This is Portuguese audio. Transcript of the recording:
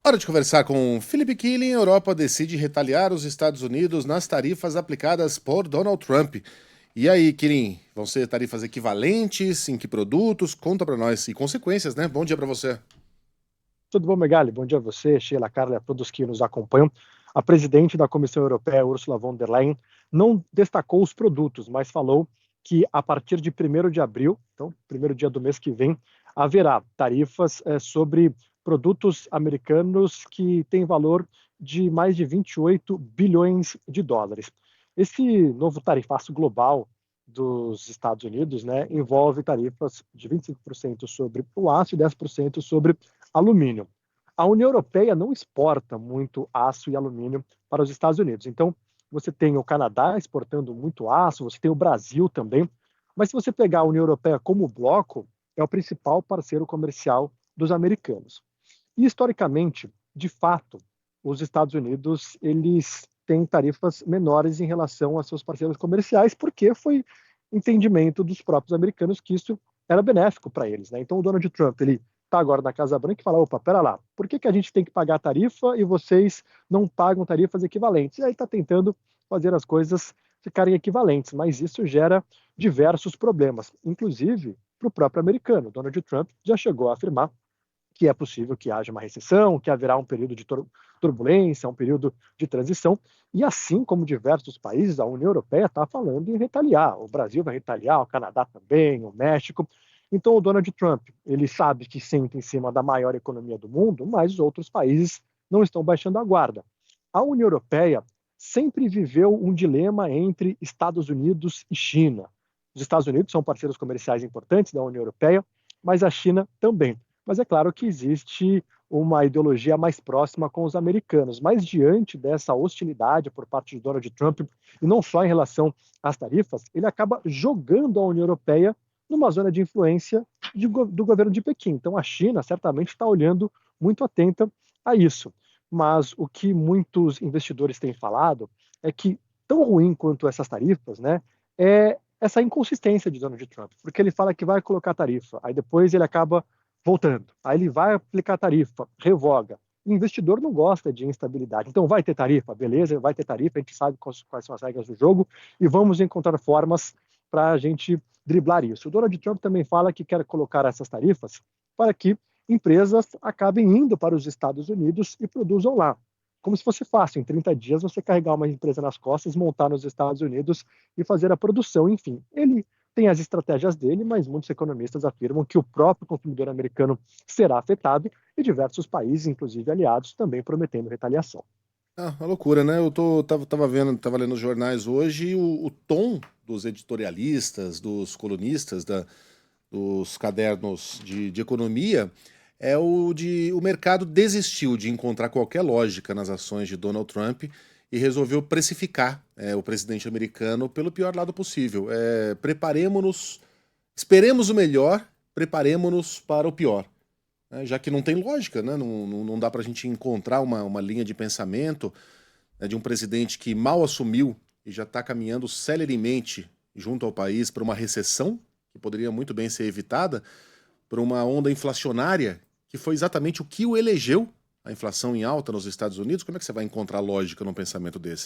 Hora de conversar com Philip Killing. Europa decide retaliar os Estados Unidos nas tarifas aplicadas por Donald Trump. E aí, Killing, vão ser tarifas equivalentes? Em que produtos? Conta pra nós. E consequências, né? Bom dia pra você. Tudo bom, Megali? Bom dia a você, Sheila, Carla e a todos que nos acompanham. A presidente da Comissão Europeia, Ursula von der Leyen, não destacou os produtos, mas falou que a partir de 1º de abril, então, primeiro dia do mês que vem, haverá tarifas sobre produtos americanos que têm valor de mais de 28 bilhões de dólares. Esse novo tarifaço global dos Estados Unidos, né, envolve tarifas de 25% sobre o aço e 10% sobre alumínio. A União Europeia não exporta muito aço e alumínio para os Estados Unidos. Então, você tem o Canadá exportando muito aço, você tem o Brasil também. Mas se você pegar a União Europeia como bloco, é o principal parceiro comercial dos americanos. E historicamente, de fato, os Estados Unidos eles têm tarifas menores em relação a seus parceiros comerciais, porque foi entendimento dos próprios americanos que isso era benéfico para eles, né? Então o Donald Trump ele está agora na Casa Branca e fala: opa, pera lá, por que a gente tem que pagar tarifa e vocês não pagam tarifas equivalentes? E aí está tentando fazer as coisas ficarem equivalentes, mas isso gera diversos problemas, inclusive para o próprio americano. Donald Trump já chegou a afirmar que é possível que haja uma recessão, que haverá um período de turbulência, um período de transição, e assim como diversos países, a União Europeia está falando em retaliar. O Brasil vai retaliar, o Canadá também, o México. Então o Donald Trump, ele sabe que senta em cima da maior economia do mundo, mas os outros países não estão baixando a guarda. A União Europeia sempre viveu um dilema entre Estados Unidos e China. Os Estados Unidos são parceiros comerciais importantes da União Europeia, mas a China também. Mas é claro que existe uma ideologia mais próxima com os americanos. Mas diante dessa hostilidade por parte de Donald Trump, e não só em relação às tarifas, ele acaba jogando a União Europeia numa zona de influência do governo de Pequim. Então a China certamente está olhando muito atenta a isso. Mas o que muitos investidores têm falado é que tão ruim quanto essas tarifas, né, é essa inconsistência de Donald Trump, porque ele fala que vai colocar tarifa, aí depois ele acaba voltando. Aí ele vai aplicar tarifa, revoga. O investidor não gosta de instabilidade. Então vai ter tarifa, beleza, vai ter tarifa, a gente sabe quais são as regras do jogo e vamos encontrar formas para a gente driblar isso. O Donald Trump também fala que quer colocar essas tarifas para que empresas acabem indo para os Estados Unidos e produzam lá. Como se fosse fácil, em 30 dias você carregar uma empresa nas costas, montar nos Estados Unidos e fazer a produção, enfim. Ele tem as estratégias dele, mas muitos economistas afirmam que o próprio consumidor americano será afetado e diversos países, inclusive aliados, também prometendo retaliação. Ah, uma loucura, né? Tava vendo, tava lendo os jornais hoje e o tom dos editorialistas, dos colunistas, dos cadernos de economia é o de o mercado desistiu de encontrar qualquer lógica nas ações de Donald Trump e resolveu precificar o presidente americano pelo pior lado possível. Preparemos-nos, esperemos o melhor, preparemos-nos para o pior. Já que não tem lógica, né? Não dá para a gente encontrar uma linha de pensamento, né, de um presidente que mal assumiu e já está caminhando celeremente junto ao país para uma recessão, que poderia muito bem ser evitada, por uma onda inflacionária, que foi exatamente o que o elegeu, a inflação em alta nos Estados Unidos. Como é que você vai encontrar lógica num pensamento desse?